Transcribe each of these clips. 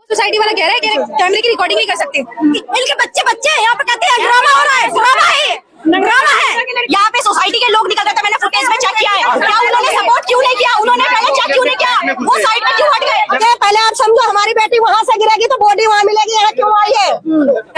Society वाला कह रहा है कि कैमरे की रिकॉर्डिंग नहीं कर सकते। इनके बच्चे हैं यहाँ पे कहते हैं ड्रामा हो रहा है, ड्रामा है। यहाँ पे सोसाइटी के लोग निकल रहे थे, मैंने फुटेज में चेक किया है। क्या उन्होंने सपोर्ट क्यों नहीं किया? उन्होंने पहले चेक क्यों नहीं किया? वो साइड में क्यों हट गए? पहले आप समझो, हमारी बेटी वहाँ से गिरेगी तो बॉडी वहाँ मिलेगी, यहाँ क्यों आई है?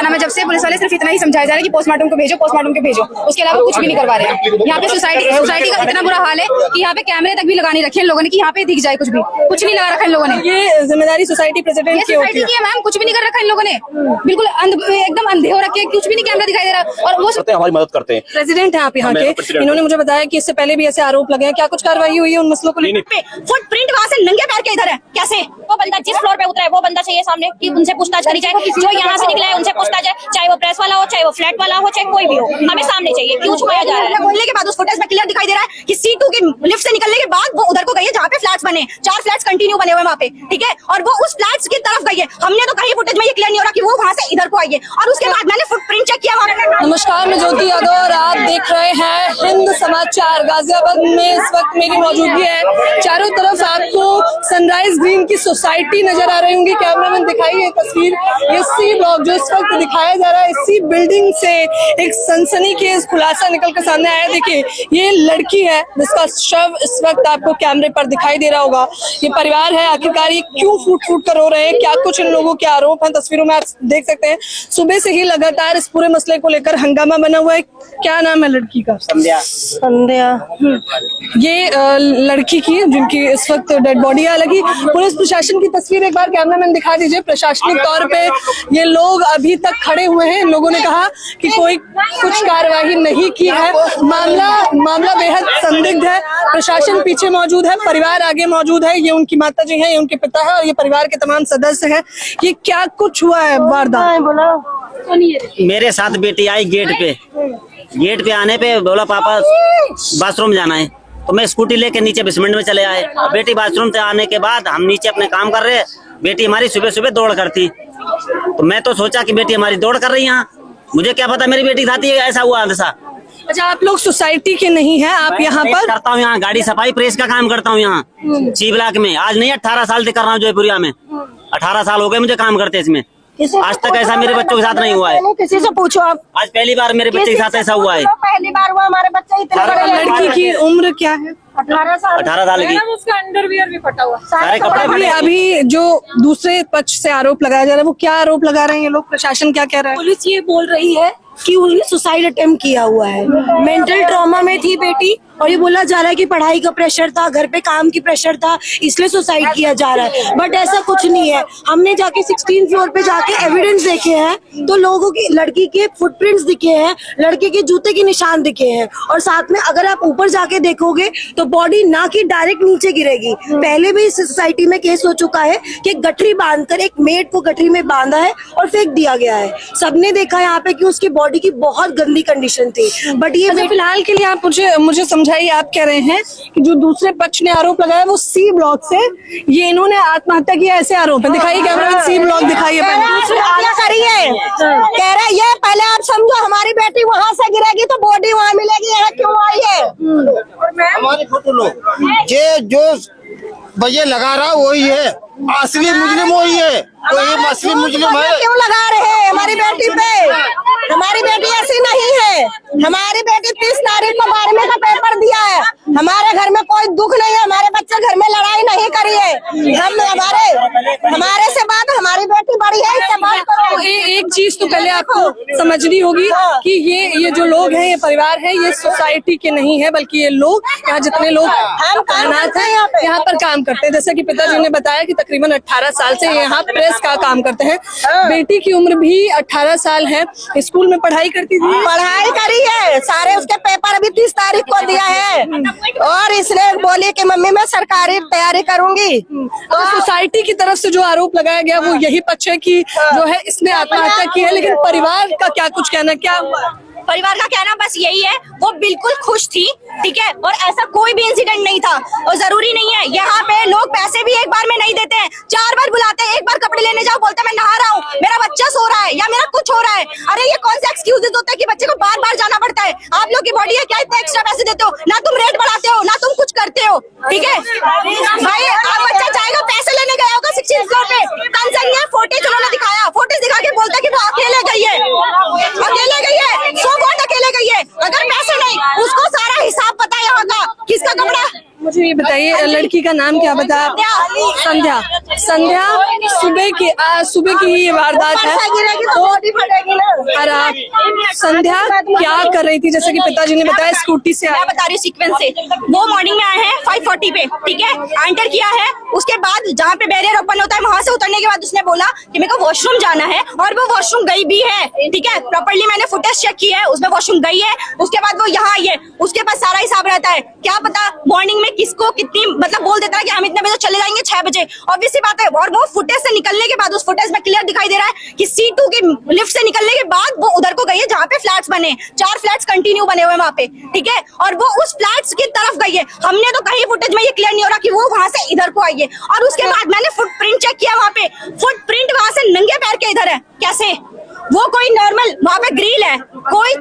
मैं जब से पुलिस वाले सिर्फ इतना ही समझाया जा रहा है कि पोस्टमार्टम को भेजो, उसके अलावा कुछ भी नहीं करवा रहे हैं। यहाँ पे सोसाइटी का इतना बुरा हाल है कि यहाँ पे कैमरे तक भी लगा नहीं रखे इन लोगों ने कि यहाँ पे दिख जाए कुछ भी, कुछ नहीं लगा रखा इन लोगों ने। ये जिम्मेदारी सोसाइटी प्रेसिडेंट की होती है मैम, कुछ भी नहीं कर रखा इन लोगों ने, बिल्कुल एकदम अंधे हो रखे, कुछ भी नहीं कैमरा दिखाई दे रहा। और वो हमारी मदद करते हैं। प्रेसिडेंट है आप यहाँ के, इन्होंने मुझे बताया कि इससे पहले भी ऐसे आरोप लगे हैं, क्या कुछ कार्रवाई हुई है उन मसलों को लेकर? फुटप्रिंट वहाँ से नंगे पैर के इधर है, कैसे? वो बंदा जिस फ्लोर पे उतरा है वो बंदा चाहिए सामने कि उनसे पूछताछ करी जाए, जो यहाँ से निकला है उनसे पूछताछ जाए, चाहे वो प्रेस वाला हो, चाहे वो फ्लैट वाला हो, चाहे कोई भी हो, हमें सामने चाहिए। क्यों छुपाया जा रहा है? बोलने के बाद उस फुटेज में क्लियर दिखाई दे रहा है कि C2 की लिफ्ट से निकलने के बाद वो उधर को गई है जहाँ पे फ्लैट्स बने, 4 फ्लैट्स कंटिन्यू बने हुए वहाँ पे, ठीक है, और वो उस फ्लैट्स की तरफ गई है। हमने तो कहीं फुटेज में ये क्लियर नहीं हो रहा कि वो वहाँ से इधर को आई है। और उसके बाद मैंने फुटप्रिंट चेक किया वहाँ पे। नमस्कार, मैं ज्योति यादव और आप देख रहे हैं हिंद समाचार। गाजियाबाद में इस वक्त मेरी मौजूदगी है, चारों तरफ आपको सनराइज ग्रीन की सोसाइटी नजर आ रही होंगी। कैमरामैन दिखाइए ये तस्वीर, ये C ब्लॉक जो इस वक्त दिखाया जा रहा है, इसी बिल्डिंग से एक सनसनीखेज खुलासा निकल कर सामने आया। देखिए, ये लड़की है जिसका शव इस वक्त आपको कैमरे पर दिखाई दे रहा होगा। ये परिवार है, आखिरकार ये क्यों फूट कर रो रहे हैं, क्या कुछ इन लोगों के आरोप हैं, तस्वीरों में आप देख सकते हैं। सुबह से ही लगातार इस पूरे मसले को लेकर हंगामा बना हुआ है। क्या नाम है लड़की का? संध्या। ये लड़की की जिनकी इस वक्त डेड बॉडी है। हालांकि पुलिस प्रशासन की तस्वीर एक बार कैमरामैन दिखा दीजिए। प्रशासनिक तौर पे ये लोग अभी तक खड़े हुए हैं। लोगों ने कहा कि कोई कुछ कार्यवाही नहीं की है, मामला बेहद संदिग्ध है। प्रशासन पीछे मौजूद है, परिवार आगे मौजूद है। ये उनकी माता जी है, ये उनके पिता है और ये परिवार के तमाम सदस्य हैं। ये क्या कुछ हुआ है वारदात? मेरे साथ बेटी आई गेट पे आने पे बोला पापा बाथरूम जाना है, तो मैं स्कूटी लेके नीचे बेसमेंट में चले आए। बेटी बाथरूम से आने के बाद हम नीचे अपने काम कर रहे, बेटी हमारी सुबह सुबह दौड़ करती, तो मैं तो सोचा कि बेटी हमारी दौड़ कर रही है, मुझे क्या पता मेरी बेटी खाती है, ऐसा हुआ हादसा। अच्छा, आप लोग सोसाइटी के नहीं हैं, आप यहाँ पर? करता हूँ यहाँ गाड़ी सफाई प्रेस का काम करता हूँ यहाँ C ब्लॉक में। आज नहीं 18 साल से कर रहा हूँ जयपुरिया में, 18 साल हो गए मुझे काम करते इसमें। आज तक ऐसा मेरे बच्चों के साथ नहीं हुआ है। किसी से पूछो आप, आज पहली बार मेरे बच्चे के साथ ऐसा हुआ है। पहली बार हुआ हमारे बच्चे इतने बड़े। लड़की की उम्र क्या है? 18 साल की। उसका अंडरवियर भी फटा हुआ, सारे कपड़े। अभी जो दूसरे पक्ष से आरोप लगाया जा रहा है, वो क्या आरोप लगा रहे हैं ये लोग? प्रशासन क्या कह रहा है? पुलिस ये बोल रही है कि उन्होंने सुसाइड अटेम्प्ट किया हुआ है, मेंटल ट्रॉमा में थी बेटी, और ये बोला जा रहा है कि पढ़ाई का प्रेशर था, घर पे काम की प्रेशर था, इसलिए सुसाइड किया जा रहा है। बट ऐसा कुछ नहीं है। हमने जाके 16 फ्लोर पे जाके एविडेंस देखे हैं तो लोगों की, लड़की के फुटप्रिंट्स दिखे हैं, लड़के के जूते के निशान दिखे हैं, और साथ में अगर आप ऊपर जाके देखोगे तो बॉडी ना कि डायरेक्ट नीचे गिरेगी। पहले भी इस सोसाइटी में केस हो चुका है कि गठरी बांधकर एक मेड को गठरी में बांधा है और फेंक दिया गया है। सबने देखा यहाँ पे कि उसकी बॉडी की बहुत गंदी कंडीशन थी। बट ये फिलहाल के लिए आप मुझे समझाइए, आप कह रहे हैं कि जो दूसरे पक्ष ने आरोप लगाया वो C ब्लॉक से, ये इन्होंने आत्महत्या किया, ऐसे आरोप है। दिखाइए कैमरा में C ब्लॉक दिखाइए। कह रहे ये पहले आप समझो, हमारी बेटी वहाँ से गिरेगी तो बॉडी वहाँ मिलेगी, यहाँ क्यों आई है? हमारी फोटो लो, ये जो भैया लगा रहा वही है, असली मुजरिम वही है, तो ये असली मुजरिम है। क्यों लगा रहे हैं हमारी बेटी पे? हमारी बेटी ऐसी नहीं है। हमारी बेटी 30 तारीख को 12वीं का पेपर दिया है। हमारे घर में कोई दुख नहीं है, हमारे बच्चे घर में लड़ाई नहीं करी है। हमारे से बात, हमारी बेटी बड़ी है, इससे बात करो। एक चीज तो पहले आपको समझनी होगी कि ये जो लोग हैं, ये परिवार है, ये सोसाइटी के नहीं है, बल्कि ये लोग यहाँ जितने लोग तैनात हैं यहाँ पर काम करते हैं। जैसे कि पिताजी ने बताया कि तकरीबन 18 साल से यहाँ प्रेस का काम करते हैं। बेटी की उम्र भी 18 साल है, स्कूल में पढ़ाई करती थी, पढ़ाई करी है, सारे उसके पेपर अभी 30 तारीख को दिया है, और इसने बोली कि मम्मी मैं सरकारी तैयारी करूंगी। तो सोसाइटी की तरफ से जो आरोप लगाया गया वो यही पक्ष है कि जो है इसने आत्महत्या की है, लेकिन परिवार का क्या कुछ कहना, क्या हुआ? परिवार का कहना बस यही है, वो बिल्कुल खुश थी, ठीक है, और ऐसा कोई भी इंसिडेंट नहीं था। और जरूरी नहीं है, यहाँ पे लोग पैसे भी एक बार में नहीं देते हैं, 4 बार बुलाते हैं। एक बार कपड़े लेने जाओ, बोलते मैं नहा रहा हूँ, मेरा बच्चा सो रहा है या मेरा कुछ हो रहा है। अरे ये कौन सा एक्सक्यूजेस होता है कि बच्चे को बार बार जाना पड़ता है? आप लोग की बॉडी है, क्या इतना एक्स्ट्रा पैसे देते हो? ना तुम रेट बढ़ाते हो, ना तुम कुछ करते हो, ठीक है भाई। आप बच्चा जाएगा, पैसे लेने गया होगा 16 फ्लोर पे, कंसर्न 40 ये बताइए लड़की का नाम क्या बताया? संध्या। संध्या सुबह की ही ये वारदात है। तो और आप संध्या क्या कर रही थी? जैसे कि पिताजी ने बताया स्कूटी से मैं बता रही हूँ सीक्वेंस से। वो मॉर्निंग में आए हैं 5:40 पे, ठीक है, एंटर किया है। उसके बाद जहाँ पे बैरियर ओपन होता है वहां से उतरने के बाद उसने बोला कि मेरे को वॉशरूम जाना है, और वो वॉशरूम गई भी है, ठीक है। प्रॉपर्ली मैंने फुटेज चेक की है, उसमें वॉशरूम गई है। उसके बाद वो यहाँ आई है, उसके पास सारा हिसाब रहता है। क्या पता मॉर्निंग में किसको कितनी मतलब बोल देता है कि हम इतने बजे चले जाएंगे 6 बजे, ऑब्वियस सी बात है। और वो फुटेज से निकलने के बाद, उस फुटेज में क्लियर दिखाई दे रहा है कि C2 की लिफ्ट से निकलने के बाद वो उधर को गई है जहाँ पे फ्लैट्स बने, 4 फ्लैट्स कंटिन्यू बने हुए वहाँ पे, ठीक है। और वो उस फ्लैट्स की तरफ गई है। हमने तो कहीं फुटेज में ये क्लियर नहीं हो रहा कि वो वहां से इधर को आई है। और उसके बाद मैंने फुटप्रिंट चेक किया, वहाँ पे फुटप्रिंट वहां से नंगे पैर के इधर है। कैसे? वो कोई नॉर्मल वहाँ पे ग्रिल है, कोई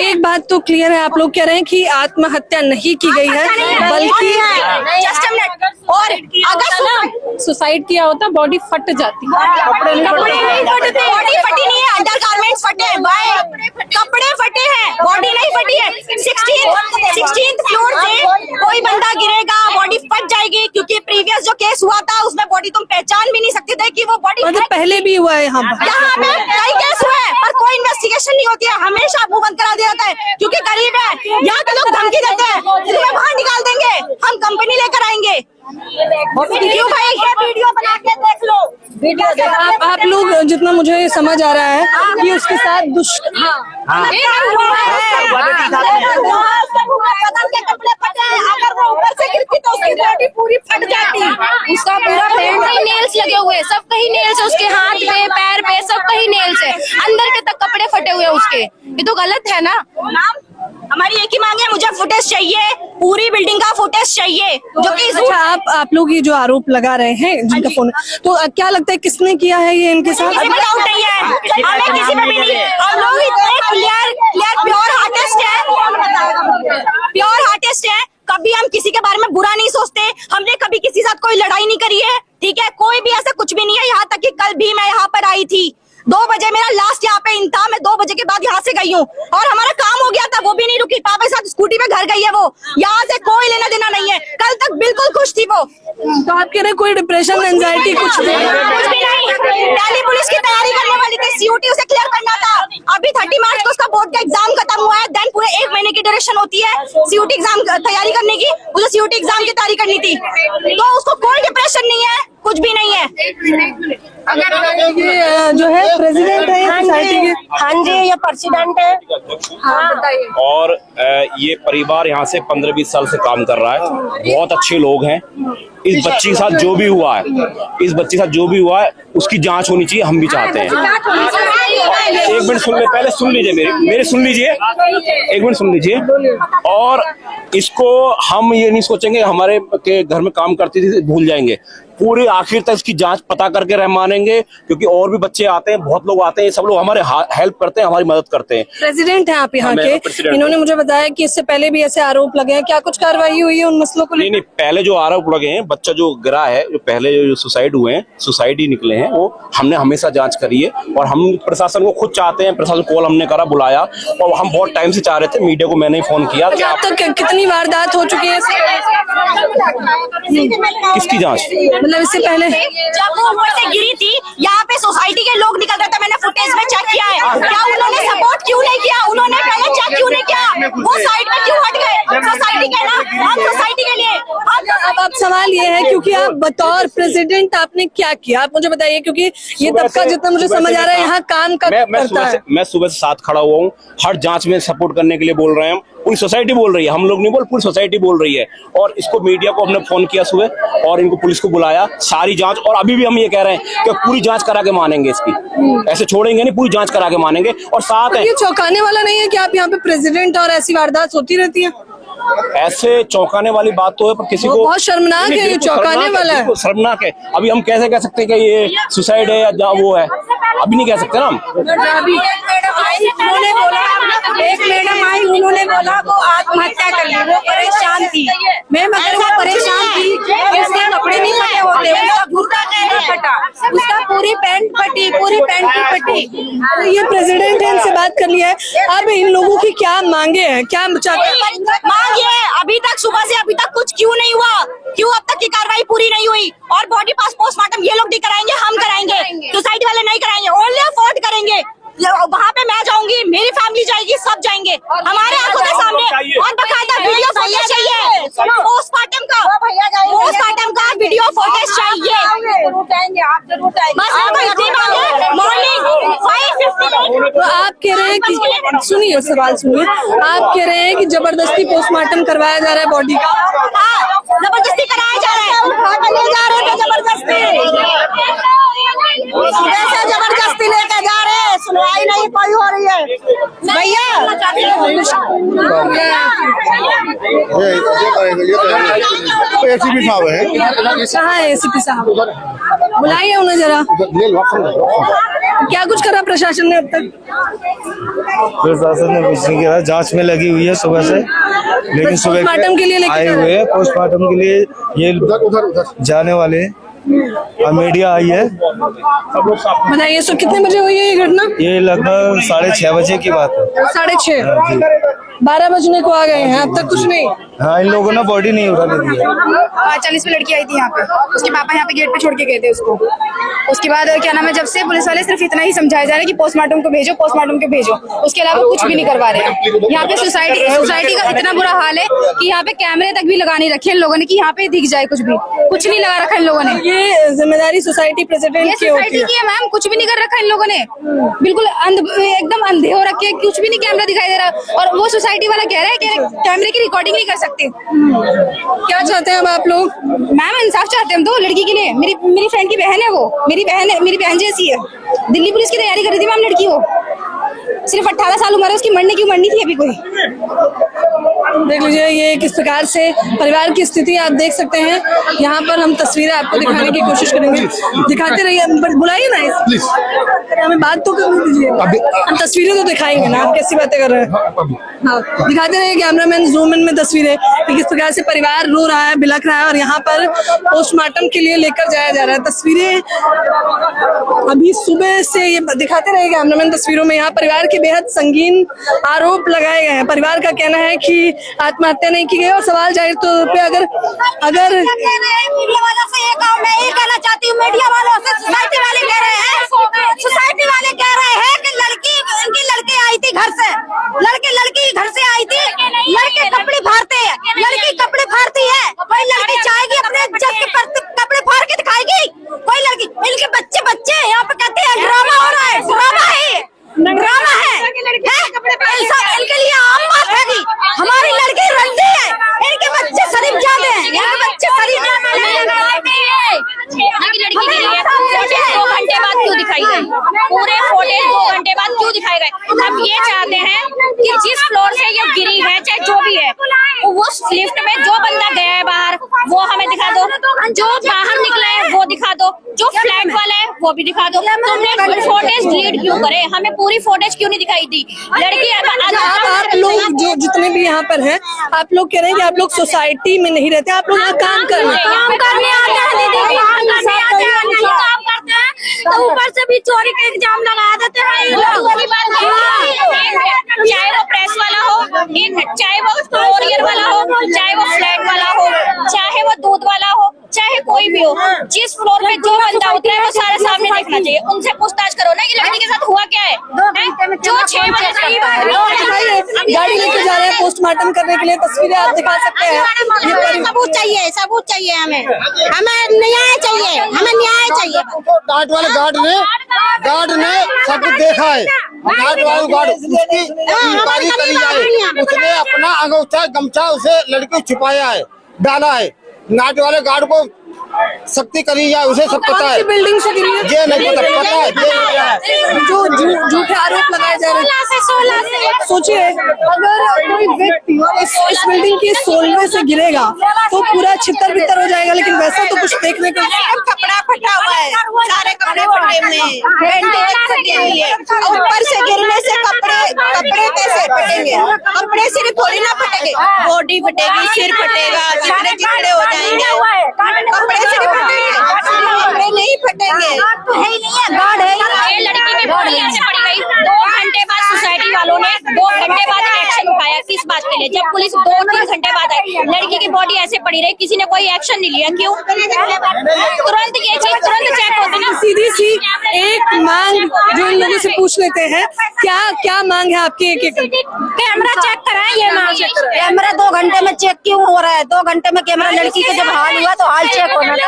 एक बात तो क्लियर है, आप लोग कह रहे हैं कि आत्महत्या नहीं की गई है, बल्कि जस्ट अ मिनट। और अगर सुसाइड किया होता बॉडी फट जाती। कपड़े नहीं फटते, बॉडी फटी नहीं है, अंडरगारमेंट्स फटे हैं, कपड़े फटे हैं, बॉडी नहीं फटी है। 16th फ्लोर से कोई बंदा गिरेगा, बॉडी फट जाएगी, क्योंकि प्रीवियस जो केस हुआ था उसमें बॉडी तुम पहचान भी नहीं सकते थे कि वो बॉडी मतलब पहले भी हुआ है यहाँ पे कई केस हुए हैं, पर कोई इन्वेस्टिगेशन नहीं होती है। हमेशा मुंह बंद करा दिया जाता है क्योंकि गरीब है। यहाँ के लोग धमकी देते हैं तुम्हें बाहर निकाल देंगे, हम कंपनी लेकर आएंगे। क्यों भाई? वीडियो बना के देख लो। आप लोग जितना मुझे समझ आ रहा है कि उसके साथ कपड़े फटे हैं, अगर वो ऊपर से गिरती तो उसकी बॉडी पूरी फट जाती। उसका पूरा पेट में नेल्स लगे हुए, सब कहीं नेल्स है, उसके हाथ पे पैर पे सब कहीं नेल्स है, अंदर के तक कपड़े फटे हुए उसके। ये तो गलत है ना। हमारी एक ही मांग है, मुझे फुटेज चाहिए, पूरी बिल्डिंग का फुटेज चाहिए। जो कि अच्छा, आप लोग ये जो आरोप लगा रहे हैं जिनका फोन, तो क्या लगता है किसने किया है ये इनके साथ? किसी पे डाउट नहीं है, हमें किसी पे भी नहीं। हम लोग इतने क्लियर प्योर हार्टेस्ट है, प्योर हार्टेस्ट है। कभी हम किसी के बारे में बुरा नहीं सोचते, हमने कभी किसी के साथ कोई लड़ाई नहीं करी है, ठीक है। कोई भी ऐसा कुछ भी नहीं है। यहाँ तक कि कल भी मैं यहाँ पर आई थी, 2 बजे मेरा लास्ट यहाँ पे इन था, मैं 2 बजे के बाद यहाँ से गई हूँ और हमारा काम हो गया था। वो भी नहीं रुकी, पापा के साथ स्कूटी पे घर गई है वो, यहाँ से कोई लेना देना नहीं है। कल तक बिल्कुल खुश थी वो। तो आप कह रहे कोई डिप्रेशन, एंजाइटी कुछ भी नहीं। दिल्ली पुलिस की तैयारी करने वाली थी, COT उसे क्लियर करना था। अभी 30 मार्च को उसका बोर्ड का एग्जाम खत्म हुआ है, देन पूरे 1 महीने की ड्यूरेशन होती है COT एग्जाम तैयारी करने की। उसे COT एग्जाम की तैयारी करनी थी, तो उसको कोई डिप्रेशन नहीं है, कुछ भी नहीं है। ये जो है प्रेसिडेंट है सोसाइटी के। हाँ जी, ये प्रेसिडेंट है। हाँ बताइए। और ये परिवार यहाँ से 15-20 साल से काम कर रहा है, बहुत अच्छे लोग हैं। इस बच्ची के साथ जो भी हुआ है, इस बच्ची के साथ जो भी हुआ है उसकी जांच होनी चाहिए, हम भी चाहते हैं। एक मिनट सुन ले, पहले सुन लीजिए, मेरे सुन लीजिए, एक मिनट सुन लीजिए। और इसको हम ये नहीं सोचेंगे हमारे के घर में काम करती थी भूल जाएंगे, पूरे आखिर तक इसकी जांच पता करके रह मानेंगे, क्योंकि और भी बच्चे आते हैं, बहुत लोग आते हैं, सब लोग हमारे हेल्प करते हैं, हमारी मदद करते हैं। प्रेसिडेंट हैं आप यहाँ के, इन्होंने मुझे बताया कि इससे पहले भी ऐसे आरोप लगे हैं, क्या कुछ कार्रवाई हुई है उन मसलों को लेकर? नहीं, पहले जो आरोप लगे हैं, बच्चा जो गिरा है, जो पहले जो सुसाइड हुए हैं, सुसाइड ही निकले हैं, वो हमने हमेशा जांच करी है। और हम प्रशासन को खुद चाहते हैं, प्रशासन कॉल हमने करा, बुलाया, और हम बहुत टाइम से चाह रहे थे, मीडिया को मैंने ही फोन किया कि अब तक कितनी वारदात हो चुकी है किसकी जांच? मतलब इससे पहले जब वो ऊपर से गिरी थी, यहाँ पे सोसाइटी के लोग निकल रहे थे, मैंने फुटेज में चेक किया है। क्या उन्होंने सपोर्ट क्यों नहीं किया? उन्होंने पहले चेक क्यों नहीं किया? वो साइड में क्यों हट गए? सोसाइटी के ना, हम सोसाइटी के लिए। अब सवाल ये है, क्योंकि आप बतौर प्रेसिडेंट आपने क्या किया, आप मुझे बताइए, क्योंकि ये तबका जितना मुझे समझ आ रहा है यहाँ काम करता है। मैं सुबह से साथ खड़ा हुआ हूँ, हर जांच में सपोर्ट करने के लिए बोल रहे हैं। पूरी सोसाइटी बोल रही है, हम लोग नहीं बोल, पूरी सोसाइटी बोल रही है। और इसको मीडिया को हमने फोन किया सुबह, और इनको पुलिस को बुलाया, सारी जांच। और अभी भी हम ये कह रहे हैं कि पूरी जांच करा के मानेंगे इसकी, ऐसे छोड़ेंगे नहीं, पूरी जांच करा के मानेंगे। और साथ है, ये चौंकाने वाला नहीं है कि आप यहाँ पे प्रेसिडेंट और ऐसी वारदात होती रहती है? ऐसे चौंकाने वाली बात तो है, पर किसी को बहुत शर्मनाक है, ये चौंकाने वाला है, शर्मनाक है। अभी हम कैसे कह सकते हैं कि ये सुसाइड है या वो है? अभी नहीं कह सकते ना हम। उन्होंने बोला, एक मैडम आई, उन्होंने बोला वो आत्महत्या कर ली, वो परेशान थी। मैम अगर वो परेशान थी, उसके कपड़े नहीं फटे होते, उसका घुटना नहीं फटा, उसका पूरी पैंट फटी, पूरी पैंट की फटी। ये प्रेसिडेंट है, इनसे बात कर लिया है। अब इन लोगों की क्या मांगे हैं, क्या चाहते हैं? मांग ये है, अभी तक सुबह से अभी तक कुछ क्यों नहीं हुआ, क्यों अब तक की कार्रवाई पूरी नहीं हुई? और बॉडी पास पोस्टमार्टम ये लोग नहीं कराएंगे, हम कराएंगे, सोसाइटी वाले नहीं कराएंगे, ओनली अफोर्ड करेंगे। वहाँ पे मैं जाऊंगी, मेरी फैमिली जाएगी, सब जाएंगे हमारे आंखों के सामने। और बकायदा वीडियो फुटेज चाहिए, पोस्टमार्टम का वीडियो फुटेज चाहिए। बस आपको इतनी बात है। मॉर्निंग 5:50 तो आप कह रहे हैं कि, सुनिए सवाल सुनिए, आप कह रहे हैं कि जबरदस्ती पोस्टमार्टम करवाया जा रहा है बॉडी का? हाँ, जबरदस्ती कराया जा रहा है, ले जा रहे हैं जबरदस्ती, सुबह से जबरदस्ती लेके जा रहे हैं, सुनवाई नहीं कोई हो रही है भैया। एसीपी साहब है, कहाँ है एसीपी साहब? बुलाइए उन्हें जरा। क्या कुछ करा प्रशासन ने अब तक? प्रशासन ने कुछ नहीं किया, जांच में लगी हुई है सुबह से, लेकिन सुबह पोस्टमार्टम के लिए लेके आए हुए हैं, पोस्टमार्टम के लिए ये जाने वाले हैं। अब मीडिया आई है। बताइए सर, कितने बजे हुई है ये घटना? ये लगभग 6:30 बजे की बात है। 6:30, 12 बजने को आ गए हैं, अब तक कुछ नहीं। हाँ, इन लोगों ने बॉडी नहीं उठाने दी है। 5:40 में लड़की आई थी यहाँ पे, उसके पापा यहाँ पे गेट पे छोड़ के गए थे उसको। उसके बाद क्या नाम है, जब से पुलिस वाले सिर्फ इतना ही समझाया जा रहा है कि पोस्टमार्टम को भेजो, पोस्टमार्टम को भेजो, उसके अलावा कुछ भी नहीं करवा रहे हैं। यहाँ पे सोसाइटी का इतना बुरा हाल है कि यहाँ पे कैमरे तक भी लगा नहीं रखे इन लोगों ने कि यहाँ पे दिख जाए, कुछ नहीं लगा रखा इन लोगों ने। ये जिम्मेदारी सोसाइटी प्रेसिडेंट ये की होती सोसाइटी है। की है मैम, कुछ भी नहीं कर रखा इन लोगों ने, बिल्कुल एकदम अंधे हो रखे, कुछ भी नहीं कैमरा दिखाई दे रहा। और वो सोसाइटी वाला कह रहा है कि कैमरे की रिकॉर्डिंग नहीं कर सकते। क्या चाहते हैं अब आप लोग? मैम इंसाफ चाहते हैं हम तो लड़की के लिए। मेरी फ्रेंड की बहन है, वो मेरी बहन जैसी है। दिल्ली पुलिस की तैयारी कर रही थी मैम लड़की, वो सिर्फ 18 साल उम्र है उसकी, मरनी थी अभी कोई। देख लीजिए, ये किस प्रकार से परिवार की स्थिति आप देख सकते हैं। यहाँ पर हम तस्वीरें आपको दिखाने की कोशिश करेंगे, दिखाते रहिए, बुलाइए ना प्लीज, हमें बात तो करने दीजिए, हम तस्वीरें तो दिखाएंगे ना, आप कैसी बातें कर रहे हैं। हाँ, दिखाते रहिए कैमरामैन, जूम इन में तस्वीरें कि किस प्रकार से परिवार रो रहा है, बिलख रहा है, और यहाँ पर पोस्टमार्टम के लिए लेकर जाया जा रहा है। तस्वीरें अभी सुबह से ये दिखाते रहिए कैमरामैन तस्वीरों में। यहाँ परिवार के बेहद संगीन आरोप लगाए गए हैं। परिवार का कहना है कि आत्महत्या नहीं की गई, और सवाल जाहिर तौर पे अगर मीडिया वालों से ये काम मैं ये कहना चाहती हूँ, मीडिया वालों से सोसाइटी वाले कह रहे हैं कि इनकी लड़की आई थी घर से, लड़की घर से आई थी, लड़के कपड़े फाड़ते हैं, लड़की कपड़े फाड़ती है, कोई लड़की चाहेगी अपने इज्जत के कपड़े फाड़ के दिखाएगी? कोई लड़की, इनके बच्चे यहाँ पे कहते हैं ड्रामा हो रहा है, ड्रामा है, इनके लिए आम बात है कि हमारी लड़की रंडी है, इनके बच्चे शरीफ जाते हैं, इनके बच्चे शरीफ 2 घंटे बाद क्यों दिखाई गई? पूरे फुटेज 2 घंटे बाद क्यों दिखाए गए? हम ये चाहते हैं कि जिस फ्लोर से ये गिरी है, चाहे जो भी है, उस लिफ्ट में जो बंदा गया है बाहर वो हमें दिखा दो, जो बाहर निकला है वो दिखा दो, जो फ्लैट वाला है वो भी दिखा दो। तुमने फुटेज डिलीट क्यों करे? हमें पूरी फुटेज क्यों नहीं दिखाई दी? लड़की आप लोग जो जितने भी यहाँ पर हैं, आप लोग कह रहे हैं कि आप लोग सोसाइटी में नहीं रहते, आप लोग यहाँ काम करने आते हैं, काम करते हैं, तो ऊपर से भी चोरी का इल्जाम लगा देते हैं ये लोग। चाहे वो प्रेस वाला हो, चाहे वो कोरियर वाला हो, चाहे वो फ्लैट वाला हो, चाहे वो दूध वाला हो, चाहे कोई भी हो, जिस फ्लोर पे जो बंदा उतरा है वो सारे सामने देखना चाहिए। उनसे पूछताछ करो ना कि लड़की के साथ हुआ क्या है। जो 6 बजे गाड़ी लेके जा रहे हैं पोस्टमार्टम करने के लिए, तस्वीरें आप दिखा सकते हैं। सबूत चाहिए हमें न्याय चाहिए, हमें न्याय चाहिए। गार्ड ने सब कुछ देखा है, गार्ड उसकी इंक्वायरी करी जाए, उसने अपना अंगूठा गमछा उसे लड़की छुपाया है, डाला है, नाट वाले गार्ड को सख्ती करी जाए, उसे सब पता है। बिल्डिंग से गिरी है ये नहीं पता है, झूठे आरोप लगाए जा रहे हैं। 16 से सोचिए अगर कोई व्यक्ति इस बिल्डिंग के 16वें से गिरेगा तो पूरा छितर बितर हो जाएगा, लेकिन वैसा तो कुछ देखने को कपड़ा फटा हुआ है, सारे कपड़े फटे हुए हैं, पेंटिंग फटी हुई है, ऊपर से गिरने से कपड़े कैसे फटेंगे? कपड़े सिर्फ थोड़ी ना फटेंगे, बॉडी फटेगी, सिर फटेगा, चिकड़े चिकड़े हो जाएंगे, कपड़े सिर्फ फटेंगे, कपड़े नहीं फटेंगे। ये लड़की की बॉडी ऐसे पड़ी गई, 2 घंटे बाद सोसाइटी वालों ने 2 घंटे बाद एक्शन उठाया। किस बात के लिए? जब पुलिस 2-3 घंटे बाद आई, लड़की की बॉडी ऐसे पड़ी रही, किसी ने कोई एक्शन नहीं लिया। क्यों? तुरंत ये चीज तुरंत चेक होती ना। सीधी सी एक मांग जो इन लोगों से पूछ लेते हैं, क्या मांग है आपकी? एक कैमरा चेक कराएं, ये मांग। कैमरा 2 घंटे में चेक क्यों हो रहा है? 2 घंटे में कैमरा लड़की का जब हाल हुआ तो हाल चेक होना था।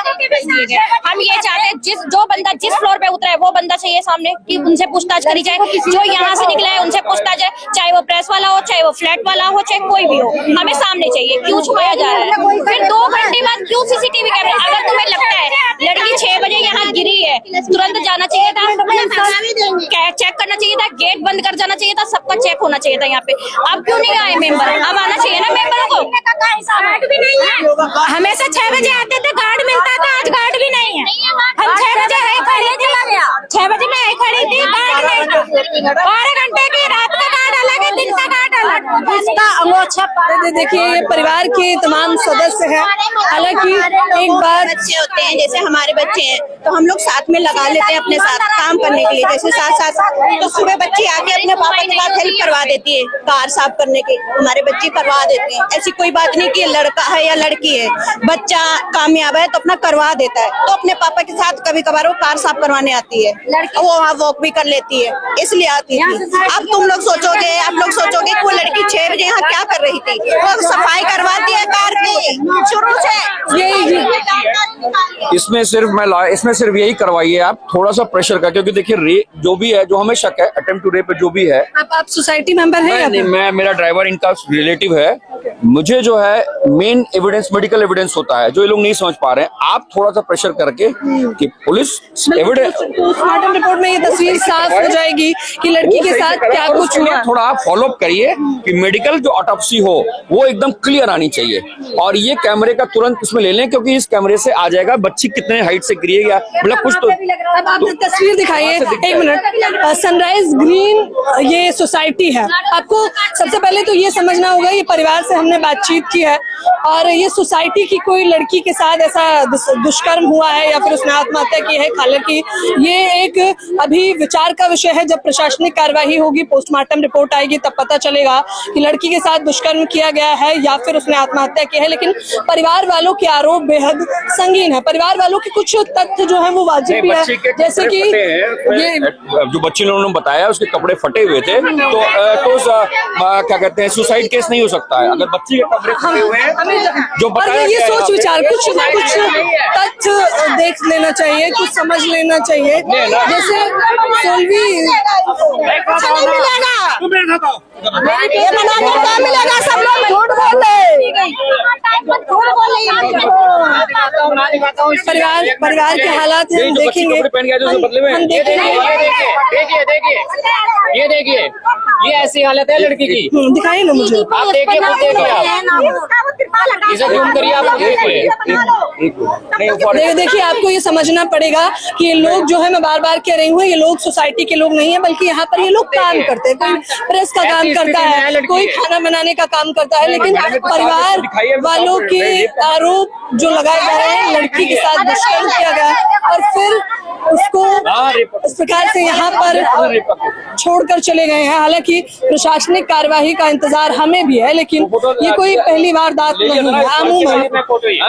हम ये चाहते हैं जो बंदा जिस फ्लोर पे उतरा है वो बंदा चाहिए सामने, कि उनसे पूछताछ करी जाए। जो यहाँ से निकला है उनसे पूछताछ जाए, चाहे वो प्रेस वाला हो, चाहे वो फ्लैट वाला हो, चाहे कोई भी हो, हमें सामने चाहिए। क्यों छुपाया जा रहा है? फिर 2 घंटे बाद क्यों सीसीटीवी कैमरा? अगर तुम्हें लगता है लड़की 6 बजे यहाँ गिरी है, तुरंत जाना चाहिए था, चेक करना चाहिए था, गेट बंद कर जाना चाहिए था, सबका चेक होना चाहिए था यहाँ पे। अब क्यों नहीं आए मेंबर? अब आना चाहिए ना मेंबरों को। हमेशा 6 बजे आते थे, गार्ड मिलता था, आज गार्ड भी नहीं है। हम 6 बजे खड़ी थी, 6 बजे मैं खड़ी थी, गार्ड नहीं था। 12 घंटे की रात का गार्ड अलग है, दिन का गार्ड अलग। इसका अंगोछा देखिए ये परिवार के तमाम सदस्य हैं। हालांकि एक बार बच्चे होते हैं, जैसे हमारे बच्चे हैं, तो हम लोग साथ में लगा लेते हैं अपने साथ काम करने के लिए। जैसे साथ तो सुबह बच्ची आके अपने पापा के साथ हेल्प करवा देती है, कार साफ करने की हमारे बच्चे करवा देते हैं। ऐसी कोई बात नहीं कि लड़का है या लड़की है, बच्चा कामयाब है तो अपना करवा देता है। तो अपने पापा के साथ कभी कभार वो कार साफ करवाने आती है, वो वहाँ वॉक भी कर लेती है, इसलिए आती है। अब तुम लोग सोचोगे, आप लोग सोचोगे कि वो लड़की 6 बजे यहाँ क्या कर रही थी? वो सफाई करवाती है कार की शुरू से। इसमें सिर्फ यही करवाइए आप, थोड़ा सा प्रेशर का, क्योंकि देखिए रेप जो भी है, जो हमें शक है अटेम्प्ट टू रेप जो भी है। आप सोसाइटी मेंबर हैं? मैं मेरा ड्राइवर इनका रिलेटिव है। मुझे जो है मेन एविडेंस मेडिकल एविडेंस होता है, जो ये लोग नहीं समझ पा रहे हैं। आप थोड़ा सा प्रेशर करके कि पुलिस एविडेंस, पोस्टमार्टम रिपोर्ट में ये तस्वीर साफ हो जाएगी कि लड़की के साथ क्या कुछ हुआ। थोड़ा आप फॉलो अप करिए कि मेडिकल जो ऑटोप्सी हो वो एकदम क्लियर आनी चाहिए। और ये कैमरे का तुरंत इसमें ले लें, क्योंकि इस कैमरे से आ जाएगा बच्ची कितने हाइट से गिरी है, मतलब कुछ तो। अब आप तस्वीर दिखाइए, 1 मिनट। सनराइज ग्रीन ये सोसाइटी है। आपको सबसे पहले तो ये समझना होगा, ये परिवार से हमने बातचीत की है और ये सोसाइटी की कोई लड़की के साथ ऐसा दुष्कर्म हुआ है या फिर उसने आत्महत्या की है। हालांकि ये एक अभी विचार का विषय है। जब प्रशासनिक कार्यवाही होगी, पोस्टमार्टम रिपोर्ट आएगी, तब पता चलेगा कि लड़की के साथ दुष्कर्म किया गया है या फिर उसने आत्महत्या की है। लेकिन परिवार वालों के आरोप बेहद संगीन है। परिवार वालों के कुछ तथ्य जो है वो वाजिब भी है, जैसे कि ये जो बच्चे लोगों ने बताया उसके कपड़े फटे हुए थे, तो क्या कहते हैं, सुसाइड केस नहीं हो सकता है अगर बच्ची के कपड़े फटे हुए हैं। जो बताया ये सोच विचार कुछ ना कुछ तथ्य देख लेना चाहिए, कुछ समझ लेना चाहिए। जैसे सोलवी मिलेगा, सब लोग झूठ बोल परिवार के हालात हम देखेंगे। ये देखिए ये ऐसी हालत है लड़की की। दिखाइए ना मुझे। आप देखिए, खुद देखिए आप इसे जूम करिए, आप देखिए। देखिए आपको ये समझना पड़ेगा कि ये लोग जो है, मैं बार बार कह रही हूँ, ये लोग सोसाइटी के लोग नहीं है, बल्कि यहाँ पर ये लोग काम करते हैं। कोई प्रेस का काम करता है, कोई खाना बनाने का काम करता है, लेकिन परिवार वालों के आरोप जो लगाए जा रहे हैं, लड़की के साथ दुष्कर्म किया गया और फिर उसको इस प्रकार से यहाँ पर छोड़कर चले गए हैं। हालांकि प्रशासनिक कार्यवाही का इंतजार हमें भी है, लेकिन ये कोई पहली वारदात नहीं है। अमूमन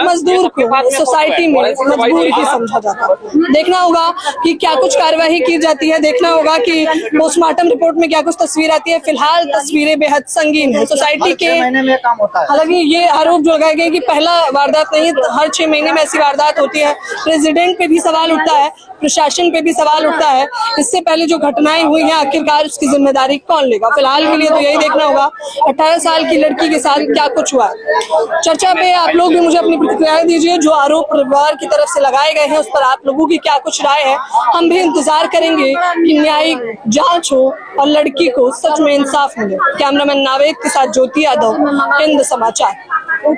मजदूर को सोसाइटी में मजबूर ही समझा जाता है। देखना होगा कि क्या कुछ कार्यवाही की जाती है, देखना होगा कि पोस्टमार्टम रिपोर्ट में क्या कुछ तस्वीर आती है। फिलहाल तस्वीरें बेहद संगीन है सोसाइटी के। हालांकि ये आरोप जो लगाए गए कि पहला वारदात नहीं, हर 6 महीने में ऐसी वारदात होती है। प्रेसिडेंट पे भी सवाल उठता है प्रशासन पे भी सवाल उठता है। इससे पहले जो घटनाएं हुई हैं आखिरकार उसकी जिम्मेदारी कौन लेगा? फिलहाल के लिए तो यही देखना होगा 18 साल की लड़की के साथ क्या कुछ हुआ है। चर्चा पे आप लोग भी मुझे अपनी प्रतिक्रियाएं दीजिए। जो आरोप परिवार की तरफ से लगाए गए हैं उस पर आप लोगों की क्या कुछ राय है? हम भी इंतजार करेंगे कि न्यायिक जांच हो और लड़की को सच में इंसाफ मिले। कैमरामैन नावेद के साथ ज्योति यादव, हिंद समाचार।